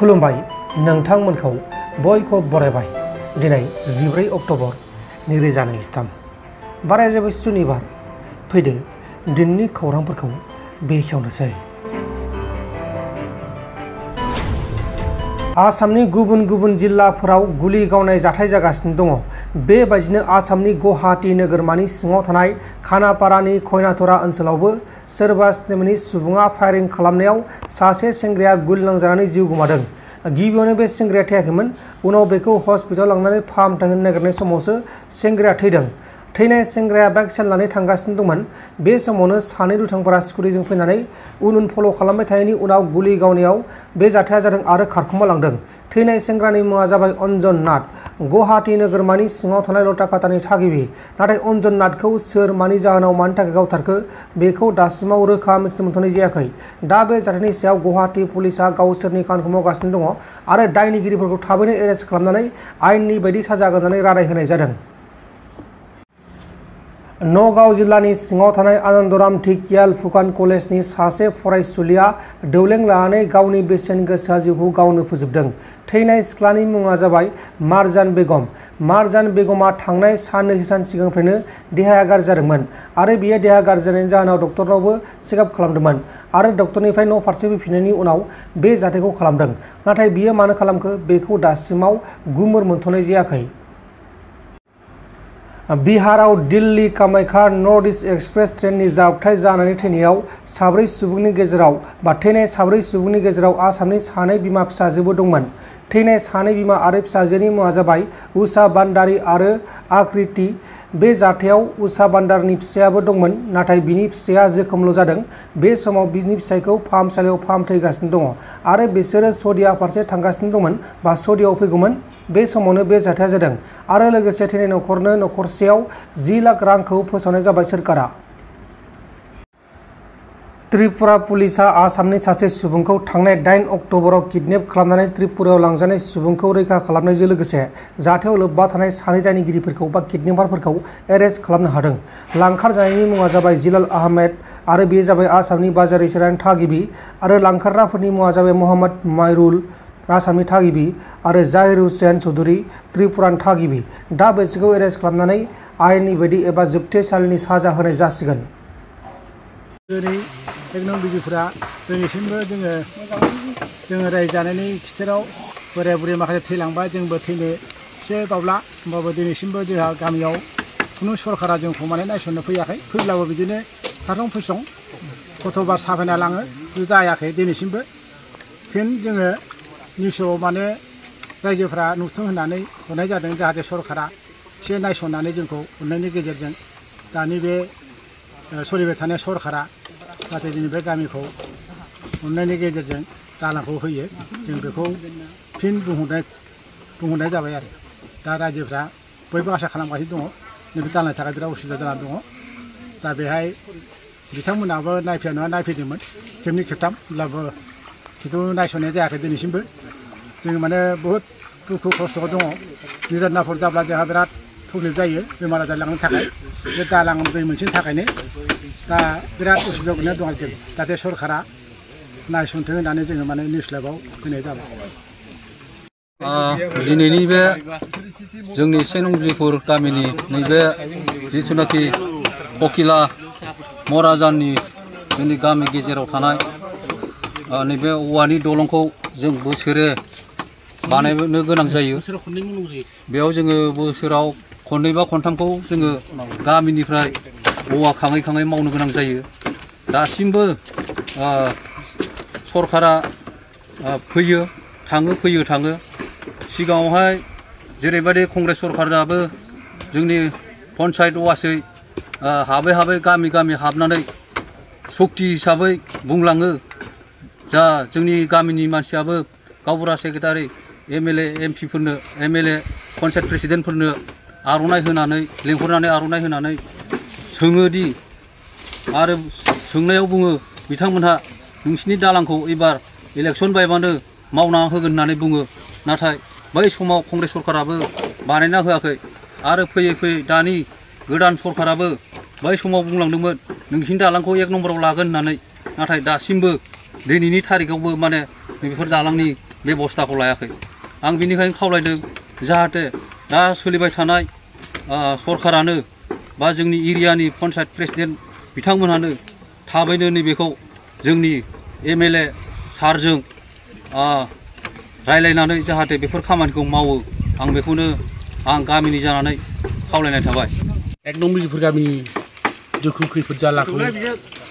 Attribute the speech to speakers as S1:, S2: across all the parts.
S1: खुलुमबाय नोंथांमोनखौ बयखौ बरायबाय दिनै 14 अक्ट'बर 2023 बाराय जाबाय सुनिबार फैदो दिननि खौरांफोरखौ बेखेवनोसै। आसामनि गुबुन गुबुन जिल्लाफोराव गुलि गावनाय जाथाय जागासिनो दङ। बेबायदिनो आसामनि गुवाहाटी नोगोरमानि सिङाव थानाय खानापारानि खयनाथरा ओनसोलावबो सोरबा सिनेमानि सुबुङा फायारिं खालामनायाव सासे सेंग्राया गुलि नांजानानै जिउ गोमादों। गिबियावनो बे सेंग्राया थैयाखैमोन, उनाव बेखौ हस्पिटालाव लांनानै फाहामथाय होनो नागिरनाय समावसो सेंग्राया थैदों। थैनाय सेंग्राया बाइक सालायनानै थांगासिनो दंमोन। बे समावनो सानै दुथांफोरा स्कुटिजों फैनानै उन फल' खालामबाय थानायनि उनाव गुलि गावनायाव बे जाथाया जादों आरो खारखोमा लांदों। थैनाय सेंग्रानि मुङा जाबाय अन्जन नाथ, गुवाहाटी नोगोरमानि सिङाव थानाय लटाकाटानि थागिबि। नाथाय अन्जन नाथखौ सोर मानि जाहोनाव मानि थाखाय गावथारखो बेखौ दासिमाव रोखा मिथिनो मोनथ'नाय जायाखै। दा बे जाथायनि सायाव गुवाहाटी पुलिसा गावसोरनि खामानिखौ मावगासिनो दङ आरो दायनिगिरिफोरखौ थाबैनो एरेस्ट खालामनानै आयेननि बायदि साजा होनानै रादाय होनाय जादों। नगाव जिल्लानि सिङाव थानाय आनन्दराम ढेकियाल फुकान कलेजनि सासे फरायसुलिया दौलें लानानै गावनि बेसेन गोसा जिउखौ गावनो फोजोबदों। थैनाय सिख्लानि मुङा जाबाय मारजान बेगम। मारजान बेगमा थांनाय साननैसो सान सिगांनिफ्रायनो देहाया गाज्रि जादोंमोन आरो बियो देहा गाज्रि जानायनि जाहोनाव डक्टरनावबो चेकआप खालामदोंमोन आरो डक्टरनिफ्राय न' फारसे फैफिननायनि उनाव बे जाथायखौ खालामदों। नाथाय बियो मानो खालामखो बेखौ दासिमाव गुमुर मोनथ'नाय जायाखै। बिहाराव Delhi Kamakhya north east express ट्रेननि जाब्रबथाय जानानै थैनाय साब्रै सुबुंनि गेजेराव आसामनि सानै बिमा फिसाजोबो दंमोन। थैनाय सानै बिमा आरो फिसाजोनि मुङा जाबाय उषा बान्दारी आरो आकृति। बे जाथायाव उषा बान्दारीनि फिसायाबो दंमोन, नाथाय बिनि फिसाया जोखोमल' जादों। बे समाव बिनि फिसायखौ फाहामसालियाव फाहामथायगासिनो दङ आरो बिसोरो सौदिया फारसे थांगासिनो दंमोन बा सौदियाव फैगौमोन। बे समावनो बे जाथाया जादों आरो लोगोसे थैनाय न'खरनो न'खरसेयाव 10 लाख रांखौ फोसावनाय जाबाय सोरखारा। त्रिपुरा पुलिसा आसामनि सासे सुबुंखौ थांनाय 8 अक्ट'बराव किडनेप खालामनानै त्रिपुरायाव लांजानाय सुबुंखौ रैखा खालामनायजों लोगोसे जाथायाव लोब्बा थानाय सानै दायनिगिरिफोरखौ बा किडनेपारफोरखौ एरेस्ट खालामनो हादों। लांखार जानायनि मुङा जाबाय जिलाल आहमेद आरो बेयो जाबाय आसामनि बाजार इसारानि थागिबि आरो लांखारग्राफोरनि मुङा जाबाय मोहम्मद मायरुल आसामनि थागिबि आरो जाहिर हुसैन चौधुरी त्रिपुरानि थागिबि। दा बिसोरखौ एरेस्ट खालामनानै आयेननि बायदि एबा जोबथेसालिनि साजा होनाय जासिगोन।
S2: एकदम बिदिफोरा दिनैसिमबो जोङो रायजो जानायनि खिथेराव बोराय बुरै माखासे थैलांबाय, जोंबो थैनो एसे बावला, होमबाबो दिनैसिमबो जोंहा गामियाव खुनु सरकारा जोंखौ माने नायसननो फैयाखै। फैब्लाबो बिदिनो खारं फैसं गथ'बार साफायना लाङो, जायाखै दिनैसिमबो। फिन जोङो निउसआव माने रायजोफ्रा नुथों होननानै हरनाय जादों, जाहाथे सरकारा एसे नायसननानै जोंखौ अननायनि गेजेरजों दानि बे सोलिबाय थानाय सरकारा जाहाथे जोंनि बे गामिखौ अननायनि गेजेरजों दालांखौ होयो, जों बेखौ फिन बुंहरनाय जाबाय आरो। दा रायजोफ्रा बयबो आसा खालामगासिनो दङ, नैबे दालांनि थाखाय बिराद उसुबिदा जानानै दङ। दा बेहाय बिथांमोनाबो नायफैदोंमोन खेबनै खेबथाम, होमब्लाबो खिन्थु नायसननाय जायाखै दिनैसिमबो। जों माने बहुद दुखु खस्थ' दङ। निदानफोर जाब्ला जोंहा बिराद थब्लिब जायो बेमार आजार लांनो थाखाय। बे दालां दै मोनसेनि थाखायनो दा बिराद उसुबिदा गोलैना दं आरोखि। जाहाथे सरकारा नायसनथों होननानै जोङो माने निउस लाइभआव होनाय जाबाय।
S3: दिनैनि बे जोंनि सेनंजिफुर गामिनि नैबे जिथुनाखि ककिला मराजाननि जोंनि गामि गेजेराव थानाय नैबे औवानि दलंखौ जों बोसोरे बानायनो गोनां जायो। बेयाव जोङो बोसोराव खननै बा खनथामखौ जोङो गामिनिफ्राय औवा खाङै खाङै मावनो गोनां जायो। दासिमबो सरकारा फैयो थाङो। सिगाङावहाय जेरैबायदि कंग्रेस सरकाराबो जोंनि पन्सायत वासै हाबै गामि हाबनानै सक्ति हिसाबै बुंलाङो। जा जोंनि गामिनि मानसियाबो गावबुरा सेक्रेटारि MLA MP फोरनो MLA पन्सायत प्रेसिडेन्टफोरनो आर'नाइ होनानै लेंहरनानै आर'नाइ होनानै सोङोदि आरो सोंनायाव बुङो बिथांमोनहा नोंसिनि दालांखौ एबार इलेक्सन बायबानो मावना होगोन होननानै बुङो। नाथाय बै समाव कंग्रेस सरकाराबो बानायना होआखै आरो फैयै दानि गोदान सरकाराबो बै समाव बुंलांदोंमोन नोंसिनि दालांखौ 1 नम्बराव लागोन होननानै। नाथाय दासिमबो दिनैनि थारिखआवबो माने बेफोर दालांनि बेबस्थाखौ लायाखै आं बिनिखायनो खावलायदों जाहाथे दा सोलिबाय थानाय सरकारानो बा जोंनि एरियानि पन्सायत प्रेसिडेन्ट बिथांमोनहानो थाबैनो नैबेखौ जोंनि MLA सारजों रायलायनानै जाहाथे बेफोर खामानिखौ मावो आं बेखौनो आं गामिनि जानानै खावलायनाय थाबाय।
S4: 1 नं बिजिफोर गामिनि दुखु खैफोद जालाखौ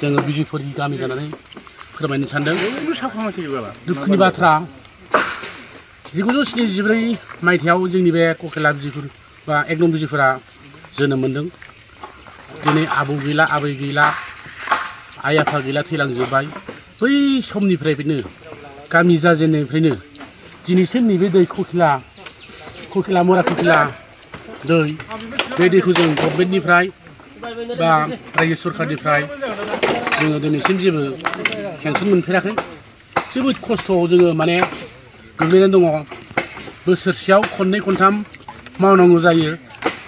S4: जोङो बिजिफोरनि गामि जानानै फोरमायनो सानदों। दुखुनि बाथ्रा 1974 मायथाइयाव जोंनि बे ककेला बिजिफोर बा 1 नं बिजिफोरा जोनोम मोन्दों। दिनै आबौ गैला आबै गैला आइ आफा गैला थैलांजोब्बाय। बै समनिफ्रायनो गामि जाजेननायनिफ्रायनो दिनैसिम नैबे दै ककेला मरा ककेला दै बे दैखौ जों गभर्नमेन्टनिफ्राय बा रायजो सरकारनिफ्राय जोङो दिनैसिम जेबो सेंसन मोनफेराखै। जोबोद खस्थ'आव जोङो माने गोग्लैनानै दङ। बोसोरसेयाव खननै खनथाम मावनांगौ जायो।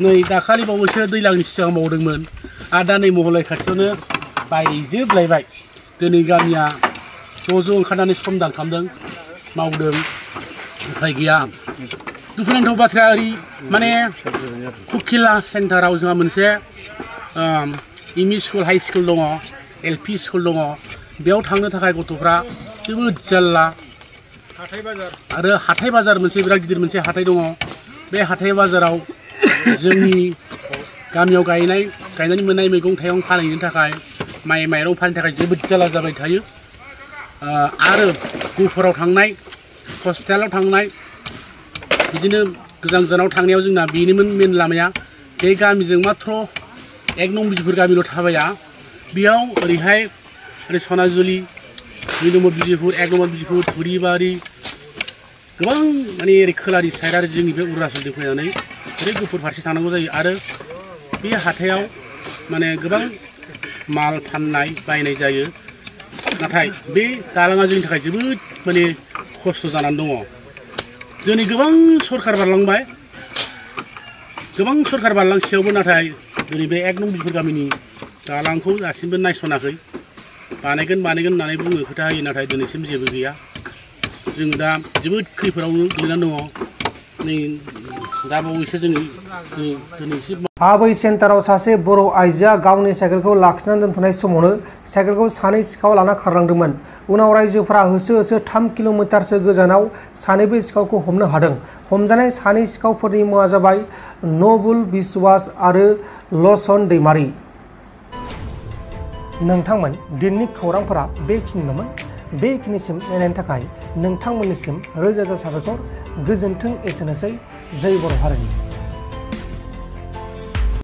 S4: नै दाखालि बावैसो दैज्लांनि सिगां मावदोंमोन आरो दा नै महलाय खाथियावनो बायजोबलायबाय। दिनै गामिया ज' ओंखारनानै समदान खालामदों मावदों उफाय गैया। दुखुनांथाव बाथ्राया ओरै माने ककेला सेन्टाराव जोंहा मोनसे एमइ स्कुल हाइ स्कुल दङ LP स्कुल दङ। बेयाव थांनो थाखाय गथ'फ्रा जोबोद जारला आरो हाथाय बाजार मोनसे बिराद गिदिर मोनसे हाथाय दङ। बे हाथाय बाजाराव जोंनि गामियाव गायनानै मोननाय मैगं थाइगं फानहैनो थाखाय माइ माइरं फाननो थाखाय जोबोद जारला जाबाय थायो। आरो गुफुराव थांनाय हस्पिटालाव थांनाय बिदिनो गोजान गोजानाव थांनायाव जोंना बेनोमोन मेन लामाया। बे गामिजों माथ्र 1 नं बिजिफोर गामिल' थाबाया। बेयाव ओरैहाय ओरै सनाजुलि 2 नम्बर बिजिफोर 1 नम्बर बिजिफोर थुरिबारि गोबां माने ओरै खोलानि साइड आरो जोंनि बे अरुणाचलजों फैनानै ओरै गुफुर फारसे थांनांगौ जायो। आरो बे हाथायाव माने गोबां माल फाननाय बायनाय जायो। नाथाय बे दालाङा जोंनि थाखाय जोबोद माने खस्थ' जानानै दङ। दिनै गोबां सरकार बारलांबाय। गोबां सरकार बारलांसेयावबो नाथाय दिनै बे 1 नं बिजिफोर गामिनि दालांखौ दासिमबो नायस'नाखै। बानायगोन होननानै बुङो खोथा होयो नाथाय दिनैसिम जेबो गैया। जोङो दा जोबोद खैफोदावनो गोलैनानै दङ। नै दा बावैसो दिनैसिम
S1: आबै सेन्टाराव सासे बर' आइजोआ गावनि साइकेलखौ लाखिनानै दोनथ'नाय समावनो साइकेलखौ सानै सिखाव लाना खारलांदोंमोन। उनाव रायजोफोरा होसो 3 किल'मिटारसो गोजानाव सानैबो सिखावखौ हमनो हादों। हमजानाय सानै सिखावफोरनि मुङा जाबाय नबुल बिश्वास आरो लसन दैमारि। नोंथांमोन दिनैनि खौरांफोरा बेखिनिल'मोन। बेखिनिसिम नायनायनि थाखाय नोंथांमोननिसिम रोजा रोजा साबायखर। गोजोन्थों। एसेनोसै। जय बर' हारिनि।